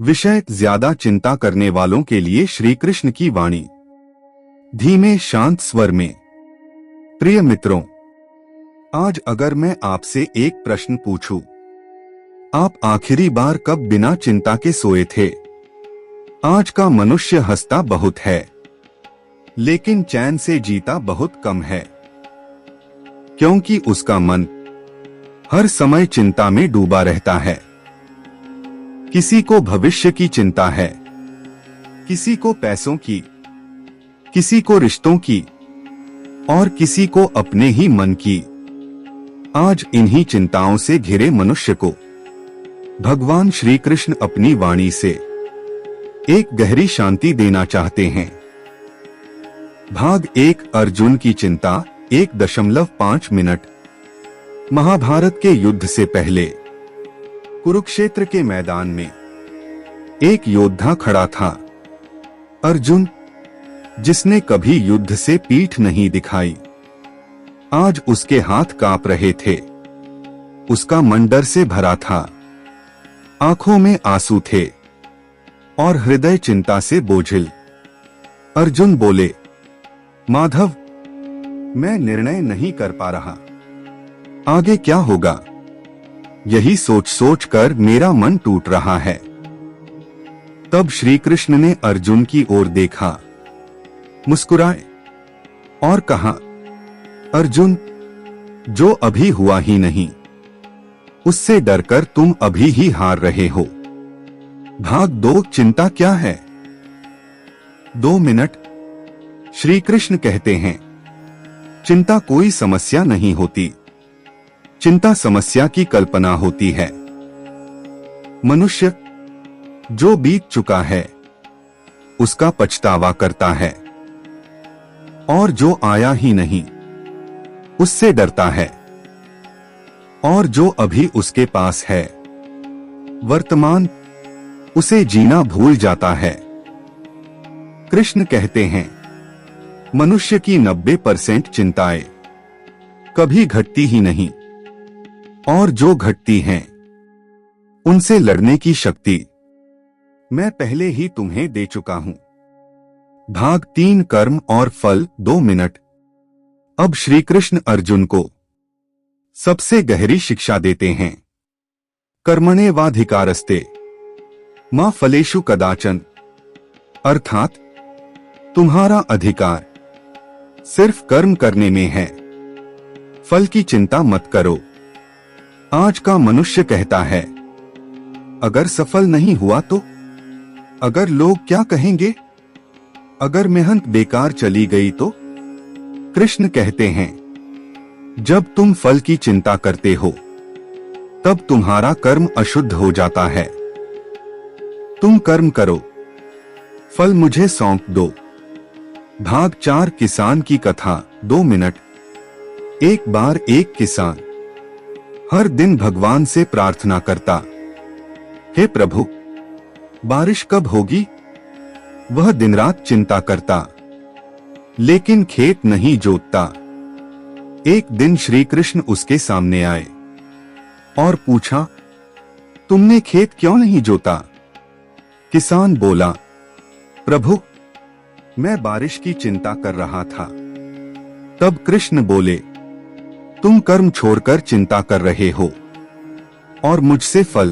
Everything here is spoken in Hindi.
विषय ज्यादा चिंता करने वालों के लिए श्री कृष्ण की वाणी। धीमे शांत स्वर में। प्रिय मित्रों, आज अगर मैं आपसे एक प्रश्न पूछूं, आप आखिरी बार कब बिना चिंता के सोए थे? आज का मनुष्य हंसता बहुत है, लेकिन चैन से जीता बहुत कम है, क्योंकि उसका मन हर समय चिंता में डूबा रहता है। किसी को भविष्य की चिंता है, किसी को पैसों की, किसी को रिश्तों की और किसी को अपने ही मन की। आज इन्हीं चिंताओं से घिरे मनुष्य को भगवान श्री कृष्ण अपनी वाणी से एक गहरी शांति देना चाहते हैं। भाग 1, अर्जुन की चिंता। 1.5 मिनट। महाभारत के युद्ध से पहले कुरुक्षेत्र के मैदान में एक योद्धा खड़ा था, अर्जुन, जिसने कभी युद्ध से पीठ नहीं दिखाई। आज उसके हाथ कांप रहे थे, उसका मन डर से भरा था, आंखों में आंसू थे और हृदय चिंता से बोझिल। अर्जुन बोले, माधव, मैं निर्णय नहीं कर पा रहा, आगे क्या होगा? यही सोच सोच कर मेरा मन टूट रहा है। तब श्री कृष्ण ने अर्जुन की ओर देखा, मुस्कुराए और कहा, अर्जुन, जो अभी हुआ ही नहीं, उससे डरकर तुम अभी ही हार रहे हो। भाग 2, चिंता क्या है? 2 मिनट। श्री कृष्ण कहते हैं, चिंता कोई समस्या नहीं होती, चिंता समस्या की कल्पना होती है। मनुष्य जो बीत चुका है उसका पछतावा करता है और जो आया ही नहीं उससे डरता है, और जो अभी उसके पास है, वर्तमान, उसे जीना भूल जाता है। कृष्ण कहते हैं, मनुष्य की 90% चिंताएं कभी घटती ही नहीं, और जो घटती हैं उनसे लड़ने की शक्ति मैं पहले ही तुम्हें दे चुका हूं। भाग 3, कर्म और फल। 2 मिनट। अब श्री कृष्ण अर्जुन को सबसे गहरी शिक्षा देते हैं। कर्मण्येवाधिकारस्ते मा फलेषु कदाचन, अर्थात तुम्हारा अधिकार सिर्फ कर्म करने में है, फल की चिंता मत करो। आज का मनुष्य कहता है, अगर सफल नहीं हुआ तो? अगर लोग क्या कहेंगे? अगर मेहनत बेकार चली गई तो? कृष्ण कहते हैं, जब तुम फल की चिंता करते हो तब तुम्हारा कर्म अशुद्ध हो जाता है। तुम कर्म करो, फल मुझे सौंप दो। भाग 4, किसान की कथा। 2 मिनट। एक बार एक किसान हर दिन भगवान से प्रार्थना करता, हे प्रभु, बारिश कब होगी? वह दिन रात चिंता करता, लेकिन खेत नहीं जोतता। एक दिन श्री कृष्ण उसके सामने आए और पूछा, तुमने खेत क्यों नहीं जोता? किसान बोला, प्रभु, मैं बारिश की चिंता कर रहा था। तब कृष्ण बोले, तुम कर्म छोड़कर चिंता कर रहे हो और मुझसे फल